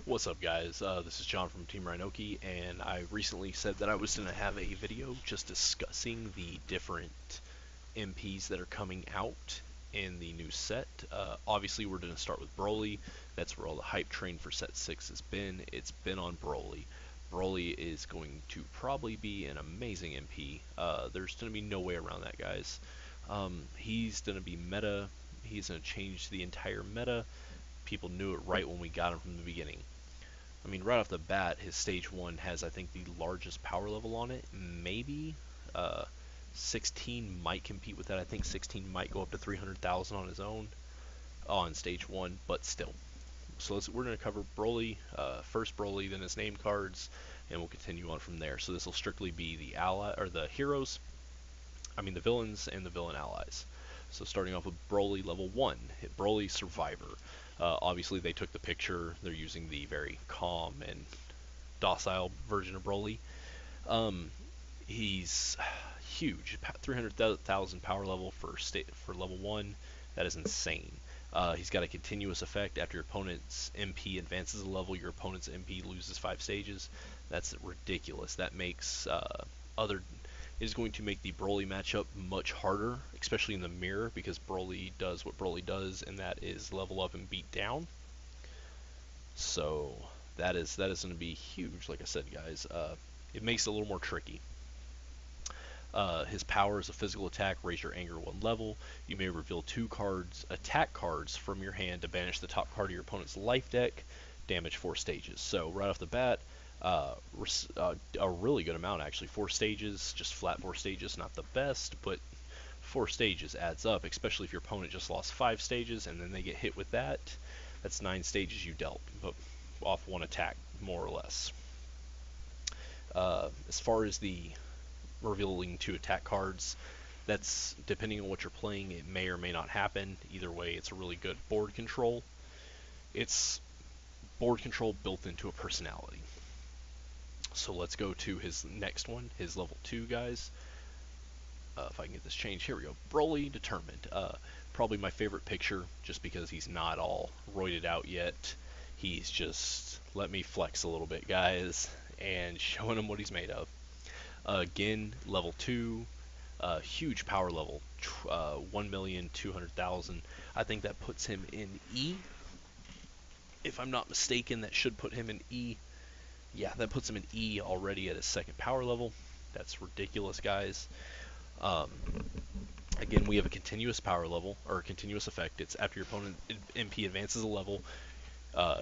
What's up, guys? This is John from Team Rhinoki, and I recently said that I was going to have a video just discussing the different MPs that are coming out in the new set. Obviously, we're going to start with Broly. That's where all the hype train for set 6 has been. It's been on Broly. Broly is going to probably be an amazing MP. There's going to be no way around that, guys. He's going to be meta. He's going to change the entire meta. People knew it right when we got him from the beginning. I mean, right off the bat, his stage 1 has, I think, the largest power level on it. Maybe 16 might compete with that. I think 16 might go up to 300,000 on his own on stage 1, but still. So we're going to cover Broly, first Broly, then his name cards, and we'll continue on from there. So this will strictly be the the heroes, the villains and the villain allies. So starting off with Broly level 1, hit Broly Survivor. Obviously, they took the picture. They're using the very calm and docile version of Broly. He's huge, 300,000 power level for level 1. That is insane. He's got a continuous effect. After your opponent's MP advances a level, your opponent's MP loses 5 stages. That's ridiculous. That makes is going to make the Broly matchup much harder, especially in the mirror, because Broly does what Broly does, and that is level up and beat down. So that is going to be huge, like I said, guys. It makes it a little more tricky. His power is a physical attack. Raise your anger 1 level. You may reveal 2 attack cards from your hand to banish the top card of your opponent's life deck. Damage 4 stages. So right off the bat, a really good amount actually. 4 stages, just flat 4 stages, not the best, but 4 stages adds up, especially if your opponent just lost 5 stages and then they get hit with that. That's 9 stages you dealt, but off 1 attack, more or less. As far as the revealing 2 attack cards, that's depending on what you're playing. It may or may not happen. Either way, it's a really good board control. It's board control built into a personality. So let's go to his next one, his level 2, guys. If I can get this changed, here we go. Broly Determined. Probably my favorite picture, just because he's not all roided out yet. He's just, let me flex a little bit, guys, and showing him what he's made of. Again, level 2, huge power level, 1,200,000. I think that puts him in E. If I'm not mistaken, that should put him in E. Yeah, that puts him in E already at his 2nd power level. That's ridiculous, guys. Again, we have a continuous power level, or a continuous effect. It's after your opponent MP advances a level,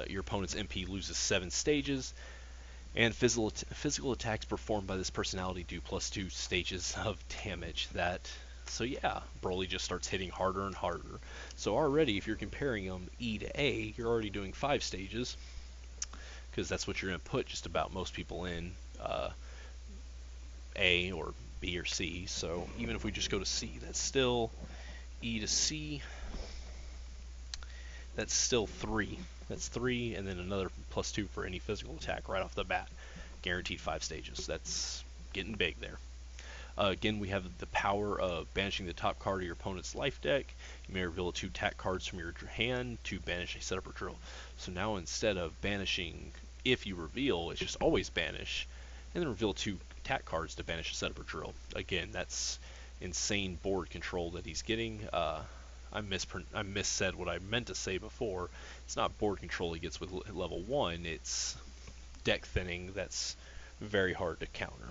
your opponent's MP loses 7 stages, and physical attacks performed by this personality do +2 stages of damage. So yeah, Broly just starts hitting harder and harder. So already, if you're comparing them E to A, you're already doing 5 stages, because that's what you're going to put just about most people in, A or B or C. So even if we just go to C, that's still E to C. That's still 3. That's 3, and then another +2 for any physical attack right off the bat. Guaranteed 5 stages. That's getting big there. Again, we have the power of banishing the top card of your opponent's life deck. You may reveal 2 attack cards from your hand to banish a setup or drill. So now instead of banishing if you reveal, it's just always banish, and then reveal 2 attack cards to banish a setup or drill. Again, that's insane board control that he's getting. I missaid what I meant to say before. It's not board control he gets with level 1, it's deck thinning that's very hard to counter.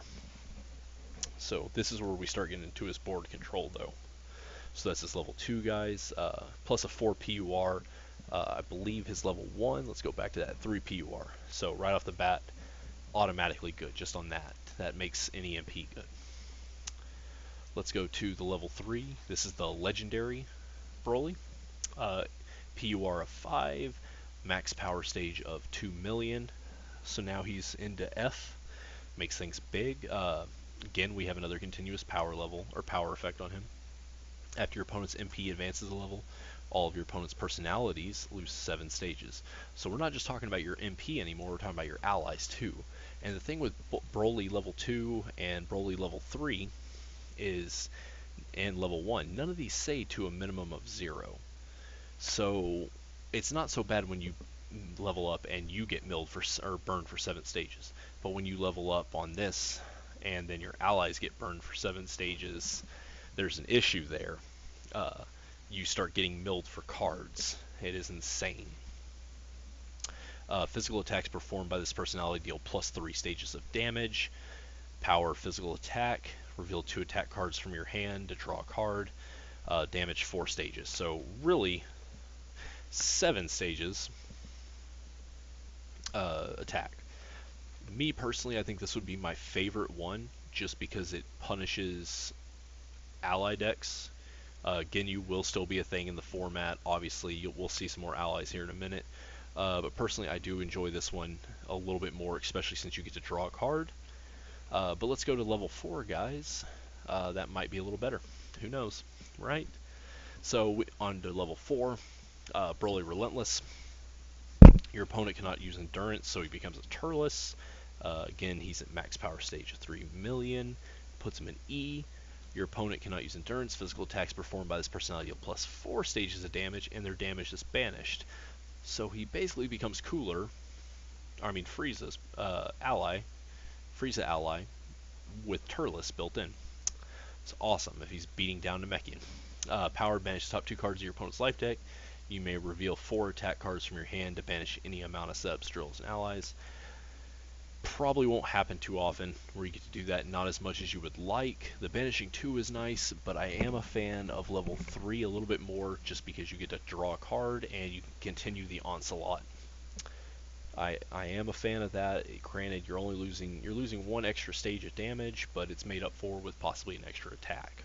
So this is where we start getting into his board control, though. So that's his level 2, guys, plus a 4 PUR. I believe his level 1, let's go back to that, 3 PUR. So right off the bat, automatically good just on that. That makes any MP good. Let's go to the level 3. This is the legendary Broly. PUR of 5, max power stage of 2 million. So now he's into F, makes things big. Again, we have another continuous power level, or power effect on him. After your opponent's MP advances a level, all of your opponent's personalities lose 7 stages. So we're not just talking about your MP anymore, we're talking about your allies too. And the thing with Broly level 2 and Broly level 3 is, and level 1, none of these say to a minimum of 0. So it's not so bad when you level up and you get milled for or burned for 7 stages. But when you level up on this and then your allies get burned for 7 stages, there's an issue there. Uh, you start getting milled for cards. It is insane. Physical attacks performed by this personality deal plus 3 stages of damage. Power physical attack. Reveal 2 attack cards from your hand to draw a card. Damage 4 stages. So really, 7 stages attack. Me personally, I think this would be my favorite one, just because it punishes ally decks. Ginyu will still be a thing in the format. Obviously, we'll see some more allies here in a minute. But personally, I do enjoy this one a little bit more, especially since you get to draw a card. But let's go to level 4, guys. That might be a little better. Who knows, right? So on to level 4, Broly Relentless. Your opponent cannot use Endurance, so he becomes a Turles. Again, he's at max power stage of 3 million. Puts him in E. Your opponent cannot use Endurance. Physical attacks performed by this personality deal plus 4 stages of damage, and their damage is banished. So he basically becomes cooler. I mean, Frieza's ally. Frieza ally with Turles built in. It's awesome if he's beating down Namekian. Power banishes top 2 cards of your opponent's life deck. You may reveal 4 attack cards from your hand to banish any amount of setups, drills, and allies. Probably won't happen too often where you get to do that, not as much as you would like. The banishing 2 is nice, but I am a fan of level 3 a little bit more, just because you get to draw a card and you can continue the onslaught. I am a fan of that. Granted, you're losing 1 extra stage of damage, but it's made up for with possibly an extra attack.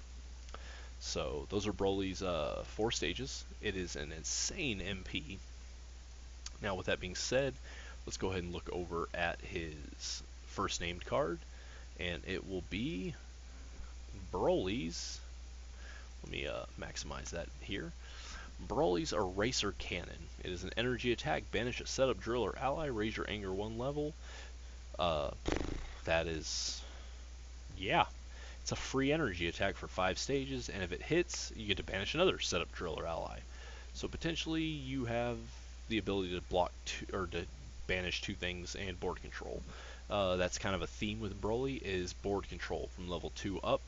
So those are Broly's 4 stages. It is an insane MP. Now, with that being said, let's go ahead and look over at his first named card, and it will be Broly's. Let me maximize that here. Broly's Eraser Cannon. It is an energy attack. Banish a setup, drill, or ally. Raise your anger 1 level. That is, yeah. It's a free energy attack for 5 stages, and if it hits, you get to banish another setup, drill, or ally. So potentially you have the ability to block or to banish 2 things and board control. That's kind of a theme with Broly, is board control from level 2 up.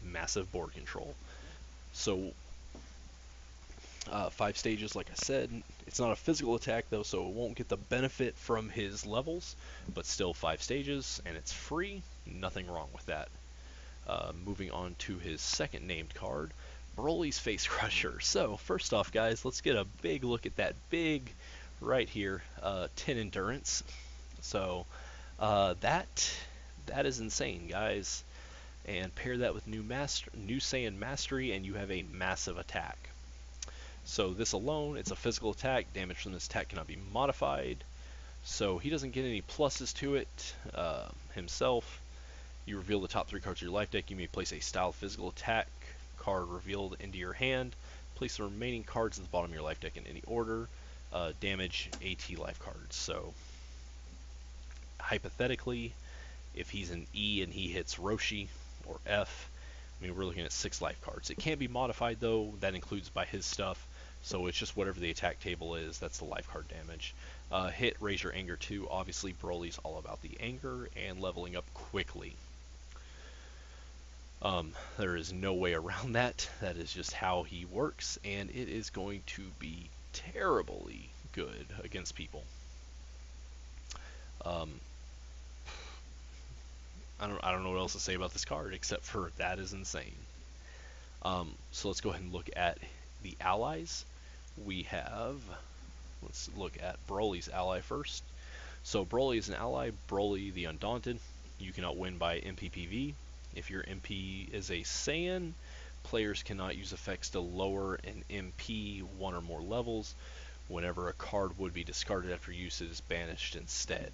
Massive board control. So 5 stages, like I said. It's not a physical attack though, so it won't get the benefit from his levels, but still 5 stages, and it's free. Nothing wrong with that. Moving on to his second named card, Broly's Face Crusher. So first off, guys, let's get a big look at that big right here, 10 endurance. So that is insane, guys. And pair that with New Saiyan Mastery, and you have a massive attack. So this alone, it's a physical attack. Damage from this attack cannot be modified. So he doesn't get any pluses to it himself. You reveal the top 3 cards of your life deck. You may place a style physical attack card revealed into your hand. Place the remaining cards at the bottom of your life deck in any order. Damage AT life cards. So hypothetically, if he's an E and he hits Roshi or F, I mean, we're looking at 6 life cards. It can't be modified though. That includes by his stuff. So it's just whatever the attack table is. That's the life card damage. Hit, raise your anger 2. Obviously, Broly's all about the anger and leveling up quickly. There is no way around that. That is just how he works, and it is going to be terribly good against people. I don't know what else to say about this card except for that is insane. So let's go ahead and look at the allies. Let's look at Broly's ally first. So Broly is an ally. Broly the Undaunted. You cannot win by MPPV. If your MP is a Saiyan, players cannot use effects to lower an MP 1 or more levels. Whenever a card would be discarded after use, it is banished instead.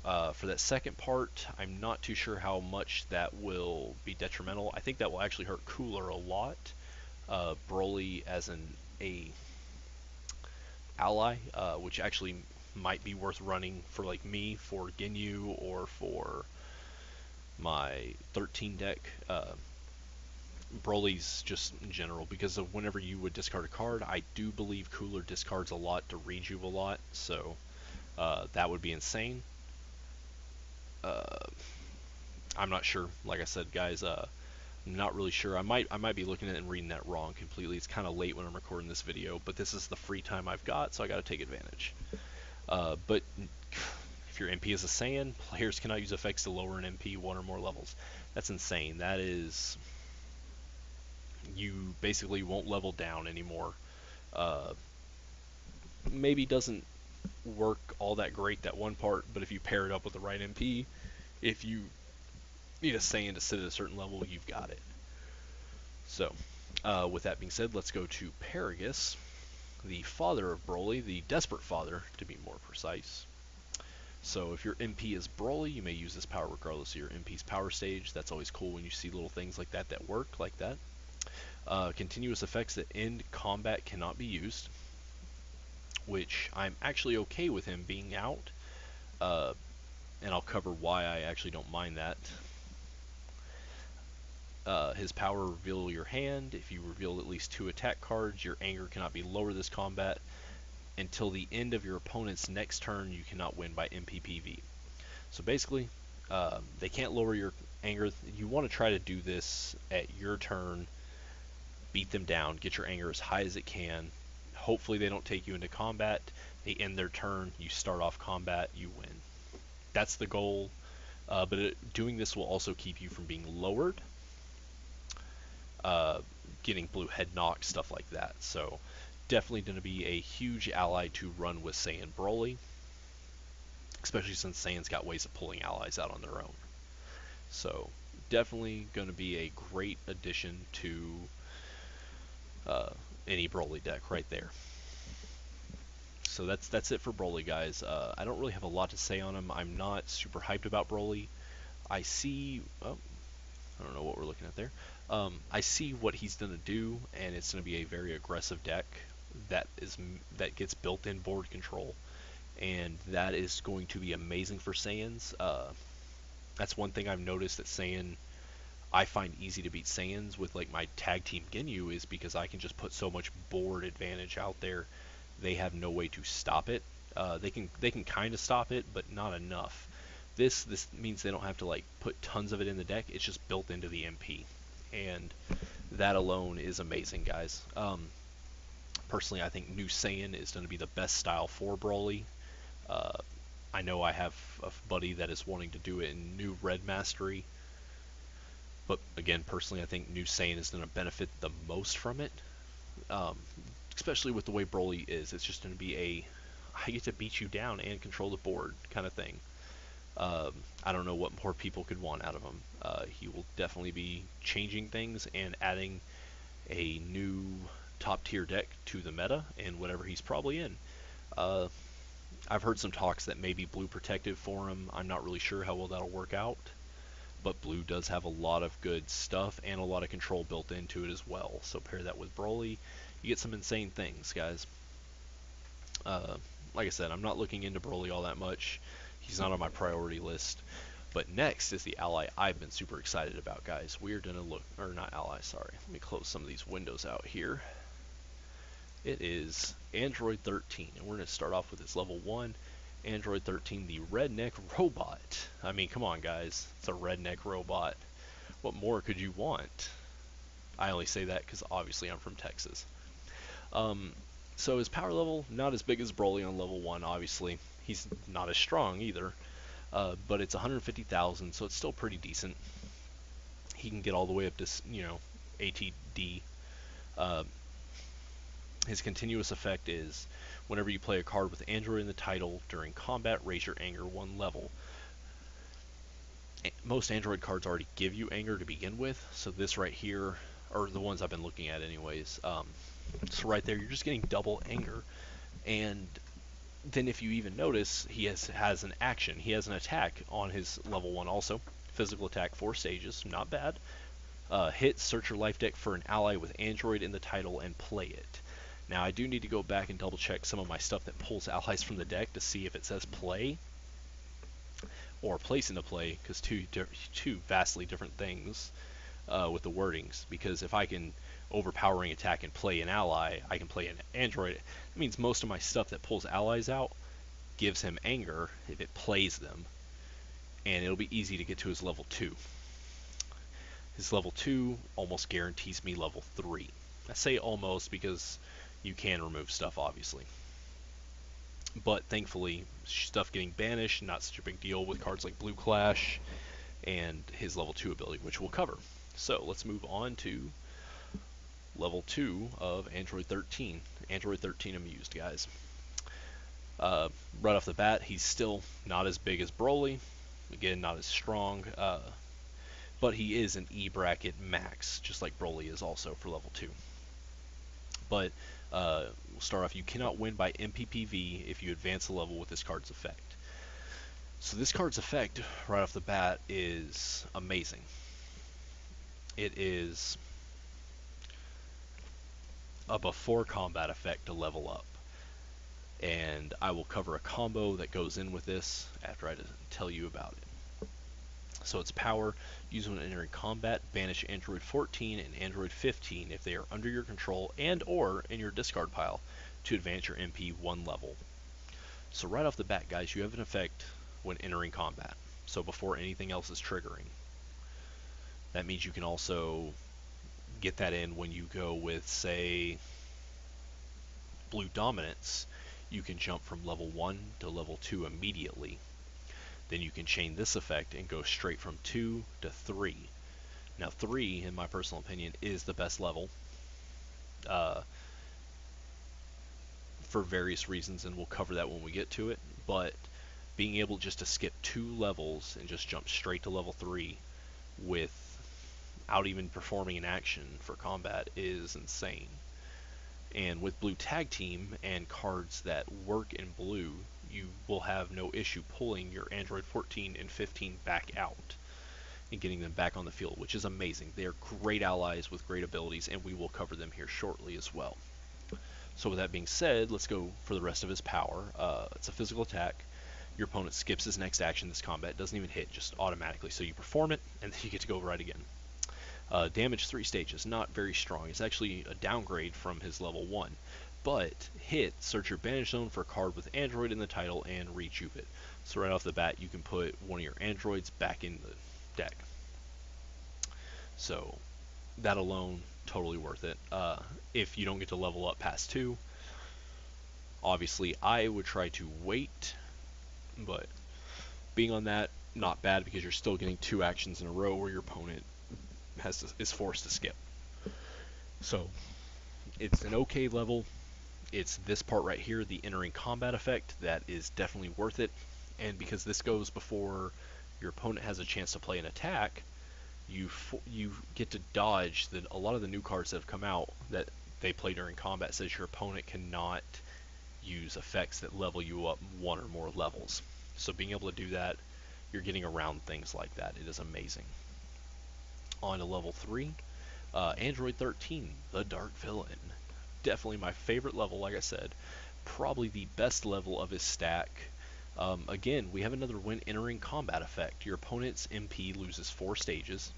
For that second part, I'm not too sure how much that will be detrimental. I think that will actually hurt Cooler a lot. Broly as an ally, which actually might be worth running for like me, for Ginyu, or for my 13 deck. Broly's just in general, because of whenever you would discard a card, I do believe Cooler discards a lot to rejuve a lot, so that would be insane. Uh, I'm not sure. Like I said, guys, I'm not really sure. I might be looking at it and reading that wrong completely. It's kind of late when I'm recording this video, but this is the free time I've got, so I got to take advantage. But if your MP is a Saiyan, players cannot use effects to lower an MP one or more levels. That's insane. That is, you basically won't level down anymore. Uh, Maybe doesn't work all that great, that one part, but if you pair it up with the right MP, if you need a Saiyan to sit at a certain level, you've got it. So, with that being said, let's go to Paragus, the father of Broly, the desperate father, to be more precise. So if your MP is Broly, you may use this power regardless of your MP's power stage. That's always cool when you see little things like that that work like that. Continuous effects that end combat cannot be used, which I'm actually okay with him being out, and I'll cover why I actually don't mind that. His power, reveal your hand. If you reveal at least 2 attack cards, your anger cannot be lower this combat. Until the end of your opponent's next turn, you cannot win by MPPV. So basically, they can't lower your anger. You want to try to do this at your turn, beat them down, get your anger as high as it can. Hopefully they don't take you into combat. They end their turn, you start off combat, you win. That's the goal, but doing this will also keep you from being lowered, getting blue head knock, stuff like that. So definitely going to be a huge ally to run with Saiyan Broly, especially since Saiyan's got ways of pulling allies out on their own. So definitely going to be a great addition to any Broly deck right there. So that's it for Broly, guys. I don't really have a lot to say on him. I'm not super hyped about Broly. I see... Oh, I don't know what we're looking at there. I see what he's going to do, and it's going to be a very aggressive deck that gets built-in board control, and that is going to be amazing for Saiyans. That's one thing I've noticed that I find easy to beat Saiyans with, like, my tag team Ginyu, is because I can just put so much board advantage out there. They have no way to stop it. They can kind of stop it, but not enough. This means they don't have to, like, put tons of it in the deck. It's just built into the MP, and that alone is amazing, guys. Personally, I think New Saiyan is going to be the best style for Broly. I know I have a buddy that is wanting to do it in New Red Mastery, but again, personally, I think New Saiyan is going to benefit the most from it, especially with the way Broly is. It's just going to be I get to beat you down and control the board kind of thing. I don't know what more people could want out of him. He will definitely be changing things and adding a new top tier deck to the meta and whatever he's probably in. I've heard some talks that maybe blue protective for him. I'm not really sure how well that'll work out, but blue does have a lot of good stuff and a lot of control built into it as well. So pair that with Broly, you get some insane things, guys. Like I said, I'm not looking into Broly all that much. He's not on my priority list. But next is the ally I've been super excited about, guys. We're gonna look, or not ally, sorry. Let me close some of these windows out here. It is Android 13, and we're gonna start off with its level 1, Android 13, the redneck robot. I mean, come on, guys. It's a redneck robot. What more could you want? I only say that because obviously I'm from Texas. So his power level, not as big as Broly on level 1, obviously. He's not as strong either, but it's 150,000, so it's still pretty decent. He can get all the way up to, ATD. His continuous effect is, whenever you play a card with Android in the title, during combat, raise your anger 1 level. Most Android cards already give you anger to begin with, so this right here, or the ones I've been looking at anyways, so right there, you're just getting double anger. And then if you even notice, he has an action. He has an attack on his level 1 also. Physical attack, 4 stages, not bad. Hit, search your life deck for an ally with Android in the title and play it. Now I do need to go back and double check some of my stuff that pulls allies from the deck to see if it says play or place into play, because two vastly different things. with the wordings, because if I can overpowering attack and play an ally, I can play an android. It means most of my stuff that pulls allies out gives him anger if it plays them, and it'll be easy to get to his level 2. His level 2 almost guarantees me level 3. I say almost because you can remove stuff, obviously. But thankfully, stuff getting banished, not such a big deal with cards like Blue Clash and his level 2 ability, which we'll cover. So let's move on to level 2 of Android 13. Android 13 amused, guys. Right off the bat, he's still not as big as Broly. Again, not as strong. But he is an E bracket max, just like Broly is also for level 2. But we'll start off, you cannot win by MPPV if you advance a level with this card's effect. So this card's effect, right off the bat, is amazing. It is a before combat effect to level up. And I will cover a combo that goes in with this after I tell you about it. So its power, use when entering combat, banish Android 14 and Android 15 if they are under your control and or in your discard pile to advance your MP 1 level. So right off the bat, guys, you have an effect when entering combat. So before anything else is triggering. That means you can also get that in when you go with, say, Blue Dominance. You can jump from level 1 to level 2 immediately. Then you can chain this effect and go straight from 2 to 3. Now 3, in my personal opinion, is the best level for various reasons, and we'll cover that when we get to it. But being able just to skip 2 levels and just jump straight to level 3 without even performing an action for combat is insane. And with Blue Tag Team and cards that work in blue, you will have no issue pulling your Android 14 and 15 back out and getting them back on the field, which is amazing. They are great allies with great abilities, and we will cover them here shortly as well. So with that being said, let's go for the rest of his power. It's a physical attack. Your opponent skips his next action this combat. It doesn't even hit, just automatically. So you perform it, and then you get to go right again. Damage 3 stages, not very strong. It's actually a downgrade from his level 1. But hit, search your banish zone for a card with Android in the title and rejuve it. So right off the bat, you can put one of your Androids back in the deck. So that alone, totally worth it. If you don't get to level up past 2, obviously I would try to wait, but being on that, not bad, because you're still getting 2 actions in a row where your opponent is forced to skip. So it's an okay level. It's this part right here, the entering combat effect, that is definitely worth it. And because this goes before your opponent has a chance to play an attack, you get to dodge a lot of the new cards that have come out that they play during combat. Says your opponent cannot use effects that level you up 1 or more levels. So being able to do that, you're getting around things like that. It is amazing. On to level 3, Android 13, the Dark Villain. Definitely my favorite level, like I said. Probably the best level of his stack. Again, we have another when entering combat effect. Your opponent's MP loses 4 stages.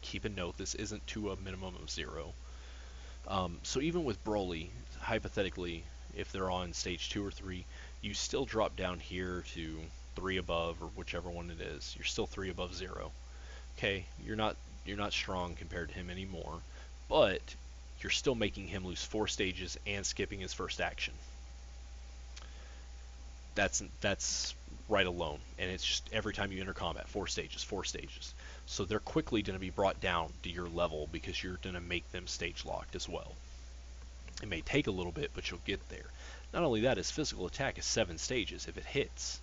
Keep a note, this isn't to a minimum of 0. So even with Broly, hypothetically, if they're on stage 2 or 3, you still drop down here to 3 above, or whichever one it is. You're still 3 above 0. Okay, you're not strong compared to him anymore, but you're still making him lose 4 stages and skipping his first action. That's right alone, and it's just every time you enter combat, 4 stages, 4 stages. So they're quickly going to be brought down to your level because you're going to make them stage locked as well. It may take a little bit, but you'll get there. Not only that, his physical attack is 7 stages if it hits.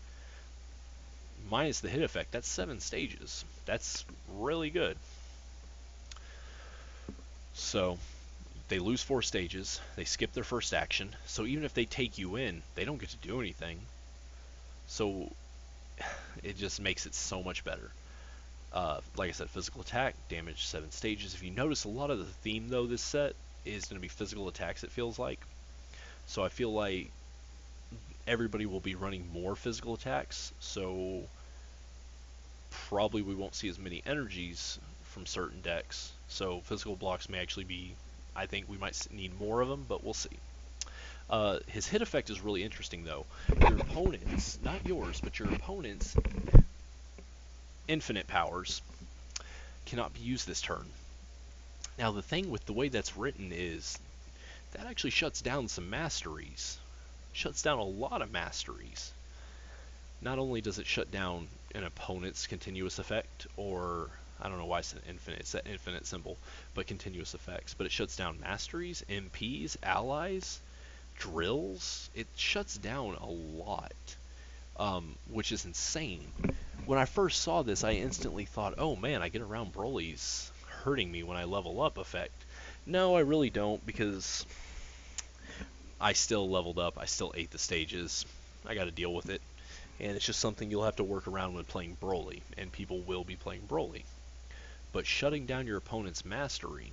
Minus the hit effect, that's 7 stages. That's really good. So they lose 4 stages, they skip their first action, so even if they take you in, they don't get to do anything. So it just makes it so much better. Like I said, physical attack, damage 7 stages. If you notice, a lot of the theme, though, this set is going to be physical attacks, it feels like. So I feel like everybody will be running more physical attacks, so probably we won't see as many energies from certain decks. So physical blocks may actually be, I think we might need more of them, but we'll see. His hit effect is really interesting though. Your opponents, not yours, but your opponents' infinite powers cannot be used this turn. Now the thing with the way that's written is that actually shuts down some masteries. Shuts down a lot of masteries. Not only does it shut down an opponent's continuous effect, or I don't know why it's an infinite, it's that infinite symbol, but continuous effects, but it shuts down masteries, MPs, allies, drills. It shuts down a lot, which is insane. When I first saw this, I instantly thought, oh man, I get around Broly's hurting me when I level up effect. No, I really don't, because I still leveled up, I still ate the stages, I gotta deal with it. And it's just something you'll have to work around when playing Broly, and people will be playing Broly. But shutting down your opponent's mastery,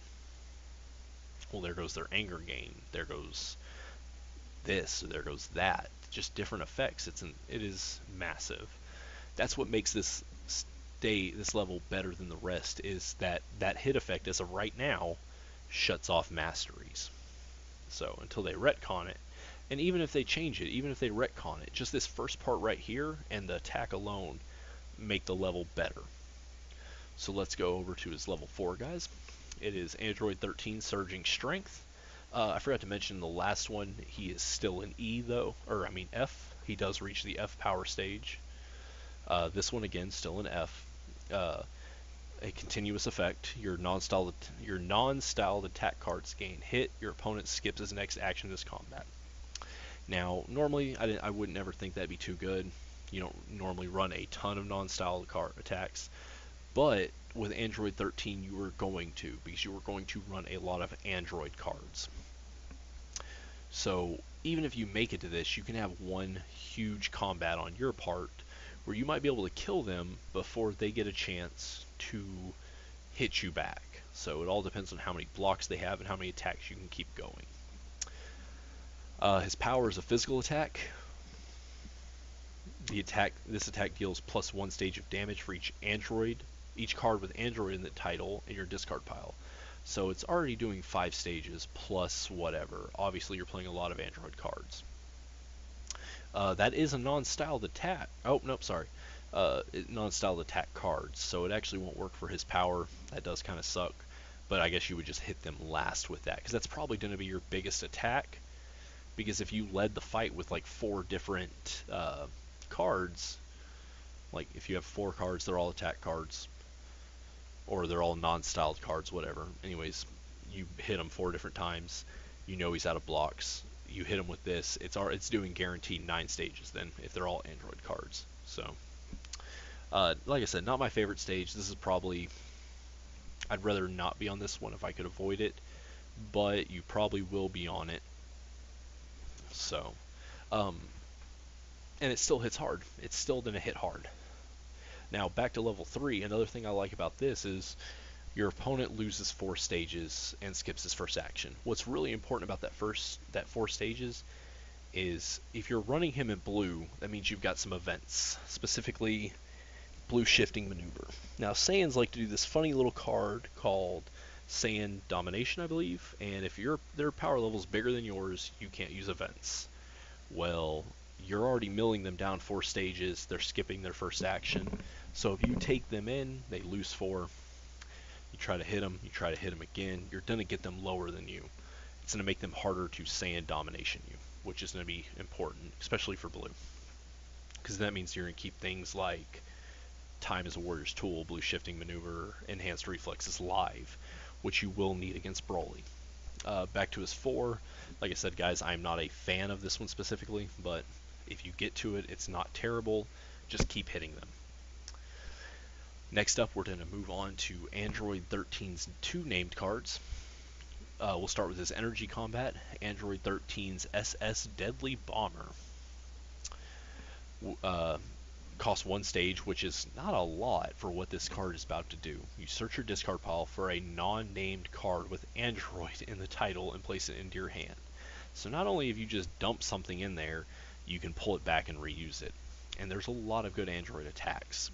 well, there goes their anger gain, there goes this, or there goes that, just different effects. It is massive. That's what makes this level better than the rest, is that hit effect, as of right now, shuts off masteries. So until they retcon it, and even if they change it, even if they retcon it, just this first part right here and the attack alone make the level better. So let's go over to his level 4, guys. It is Android 13 Surging Strength. I forgot to mention the last one, he is still an E though, or I mean F. He does reach the F power stage. This one again, still an F. A continuous effect. Your non-styled attack cards gain hit. Your opponent skips his next action this combat. Now, normally I wouldn't ever think that'd be too good. You don't normally run a ton of non-styled card attacks, but with Android 13 you were going to, because you were going to run a lot of Android cards. So even if you make it to this, you can have one huge combat on your part where you might be able to kill them before they get a chance to hit you back. So it all depends on how many blocks they have and how many attacks you can keep going. His power is a physical attack. This attack deals +1 stage of damage for each card with Android in the title in your discard pile. So it's already doing 5 stages plus whatever. Obviously you're playing a lot of Android cards. That is a non-styled attack. Oh, nope, sorry. Non-styled attack cards, so it actually won't work for his power. That does kind of suck. But I guess you would just hit them last with that, because that's probably going to be your biggest attack. Because if you led the fight with like 4 different cards, like if you have 4 cards, they're all attack cards, or they're all non-styled cards, whatever. Anyways, you hit him 4 different times. You know he's out of blocks. You hit him with this. It's doing guaranteed 9 stages then, if they're all Android cards. So, like I said, not my favorite stage. This is probably, I'd rather not be on this one if I could avoid it, but you probably will be on it. So, and it still hits hard. It's still going to hit hard. Now, back to level 3, another thing I like about this is your opponent loses 4 stages and skips his first action. What's really important about that 4 stages is if you're running him in blue, that means you've got some events, specifically blue shifting maneuver. Now, Saiyans like to do this funny little card called Saiyan Domination, I believe, and if their power level is bigger than yours, you can't use events. Well, you're already milling them down 4 stages, they're skipping their first action, so if you take them in, they lose 4. You try to hit them, you try to hit them again, you're going to get them lower than you. It's going to make them harder to Saiyan Domination you, which is going to be important, especially for blue. Because that means you're going to keep things like Time as a Warrior's Tool, Blue Shifting Maneuver, Enhanced Reflexes live, which you will need against Broly. Back to his 4, like I said guys, I'm not a fan of this one specifically, but if you get to it, it's not terrible, just keep hitting them. Next up, we're going to move on to Android 13's 2 named cards. We'll start with his energy combat, Android 13's SS Deadly Bomber. Costs 1 stage, which is not a lot for what this card is about to do. You search your discard pile for a non-named card with Android in the title and place it into your hand. So not only have you just dumped something in there, you can pull it back and reuse it. And there's a lot of good Android attacks.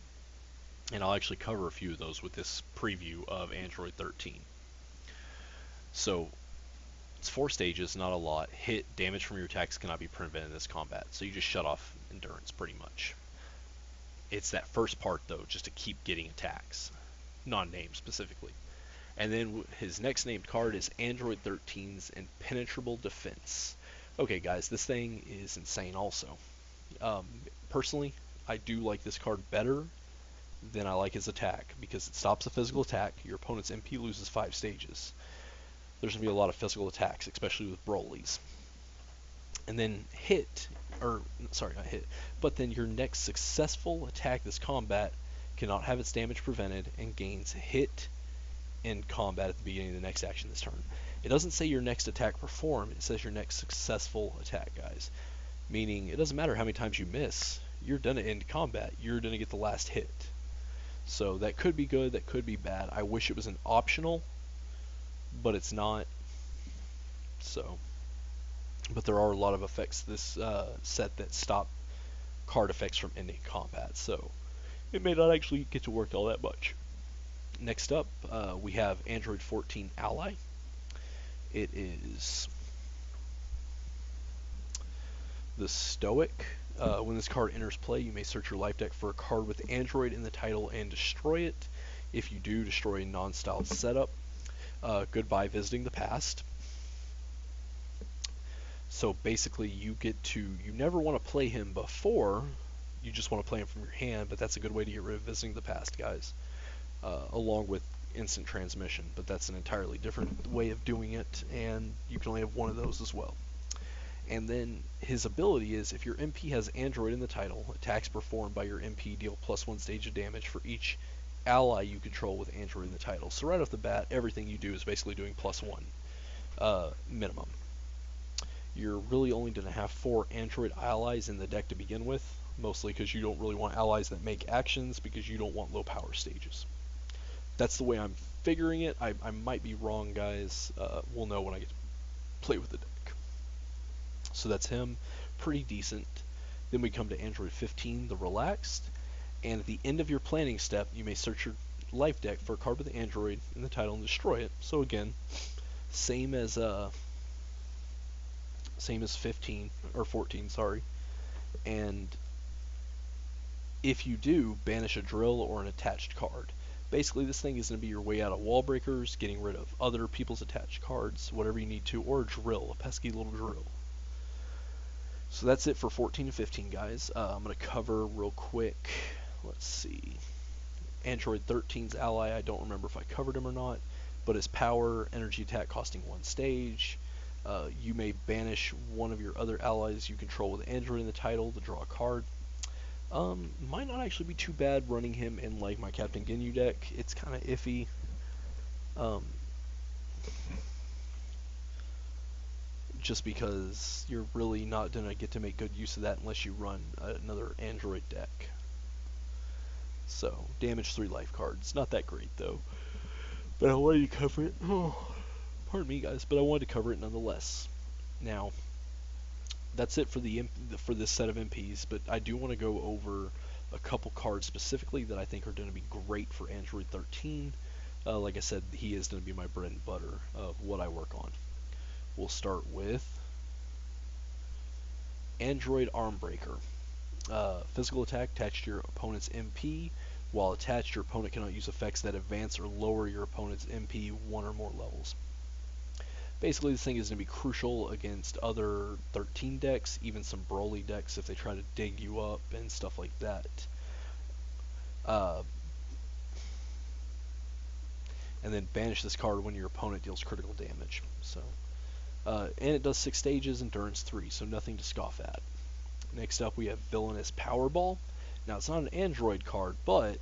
And I'll actually cover a few of those with this preview of Android 13. So it's 4 stages, not a lot. Hit, damage from your attacks cannot be prevented in this combat, so you just shut off endurance pretty much. It's that first part though, just to keep getting attacks, non-named specifically. And then his next named card is Android 13's Impenetrable Defense. Okay, guys, this thing is insane also. Um, Personally, I do like this card better than I like his attack, because it stops a physical attack. Your opponent's MP loses 5 stages. There's going to be a lot of physical attacks, especially with Broly's. And then hit, or sorry, not hit, but then your next successful attack this combat cannot have its damage prevented and gains hit in combat at the beginning of the next action this turn. It doesn't say your next attack performed, it says your next successful attack, guys. Meaning, it doesn't matter how many times you miss, you're done to end combat, you're going to get the last hit. So that could be good, that could be bad. I wish it was an optional, but it's not. So, but there are a lot of effects this set that stop card effects from ending combat, so it may not actually get to work all that much. Next up, we have Android 14 Ally. It is the Stoic. When this card enters play, you may search your life deck for a card with Android in the title and destroy it. If you do, destroy a non-styled setup. Goodbye Visiting the Past. So basically, you never want to play him before, you just want to play him from your hand, but that's a good way to get rid of Visiting the Past, guys. Along with instant transmission, but that's an entirely different way of doing it, and you can only have one of those as well. And then his ability is, if your MP has Android in the title, attacks performed by your MP deal +1 stage of damage for each ally you control with Android in the title. So right off the bat, everything you do is basically doing +1 minimum. You're really only going to have 4 Android allies in the deck to begin with, mostly because you don't really want allies that make actions, because you don't want low power stages. That's the way I'm figuring it. I might be wrong, guys. We'll know when I get to play with the deck. So that's him. Pretty decent. Then we come to Android 15, the Relaxed. And at the end of your planning step, you may search your life deck for a card with Android in the title and destroy it. So again, same as 15 or 14, sorry. And if you do, banish a drill or an attached card. Basically, this thing is going to be your way out of wall breakers, getting rid of other people's attached cards, whatever you need to, or a drill, a pesky little drill. So that's it for 14 and 15, guys. I'm going to cover real quick. Let's see. Android 13's ally, I don't remember if I covered him or not, but his power, energy attack costing 1 stage. You may banish one of your other allies you control with Android in the title to draw a card. Might not actually be too bad running him in like my Captain Ginyu deck. It's kind of iffy. Just because you're really not going to get to make good use of that unless you run another Android deck. So, damage 3 life cards. Not that great though. But I wanted to cover it. Oh, pardon me, guys, but I wanted to cover it nonetheless. Now, that's it for this set of MPs, but I do want to go over a couple cards specifically that I think are going to be great for Android 13. Like I said, he is going to be my bread and butter of what I work on. We'll start with Android Armbreaker. Physical attack attached to your opponent's MP. While attached, your opponent cannot use effects that advance or lower your opponent's MP 1 or more levels. Basically, this thing is going to be crucial against other 13 decks, even some Broly decks if they try to dig you up and stuff like that. And then banish this card when your opponent deals critical damage. So, and it does 6 stages, endurance 3, so nothing to scoff at. Next up, we have Villainous Powerball. Now, it's not an Android card, but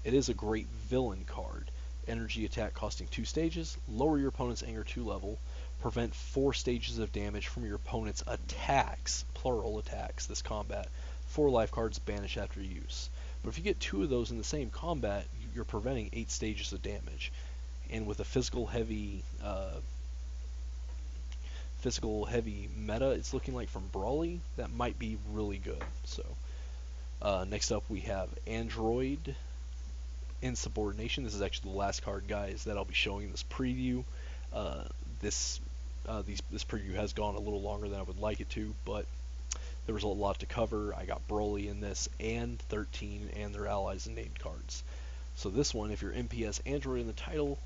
it is a great villain card. Energy attack costing 2 stages, lower your opponent's anger 2 level, prevent 4 stages of damage from your opponent's attacks, plural attacks, this combat. 4 life cards, banish after use. But if you get 2 of those in the same combat, you're preventing 8 stages of damage. And with a physical heavy meta it's looking like from Broly, that might be really good. So next up we have Android Insubordination. This is actually the last card, guys, that I'll be showing in this preview. Uh, this this preview has gone a little longer than I would like it to, but there was a lot to cover. I got Broly in this, and 13 and their allies and named cards. So this one, if you're MPS Android in the title,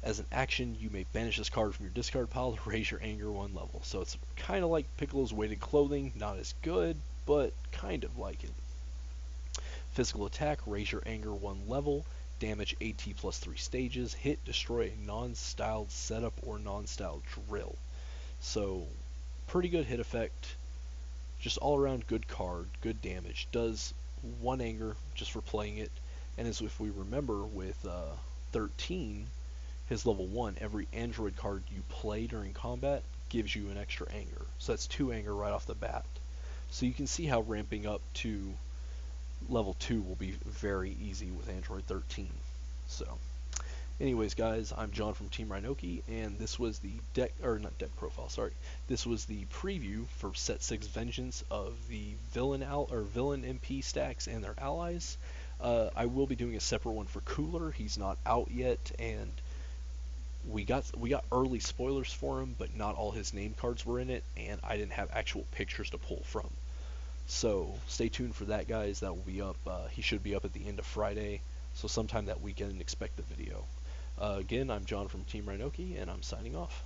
as an action, you may banish this card from your discard pile to raise your anger 1 level. So it's kind of like Piccolo's weighted clothing, not as good, but kind of like it. Physical attack, raise your anger 1 level, damage AT plus 3 stages, hit, destroy a non-styled setup or non-styled drill. So pretty good hit effect, just all around good card, good damage, does 1 anger just for playing it, and as if we remember with 13, his level 1, every android card you play during combat gives you an extra anger. So that's 2 anger right off the bat. So you can see how ramping up to level 2 will be very easy with Android 13. So, anyways, guys, I'm John from Team Rhinoki, and this was the not deck profile, sorry. This was the preview for Set 6 Vengeance of the villain MP stacks and their allies. I will be doing a separate one for Cooler. He's not out yet, and we got early spoilers for him, but not all his name cards were in it, and I didn't have actual pictures to pull from. So stay tuned for that, guys. That will be up. He should be up at the end of Friday, so sometime that weekend expect the video. Again, I'm John from Team Rhinoki, and I'm signing off.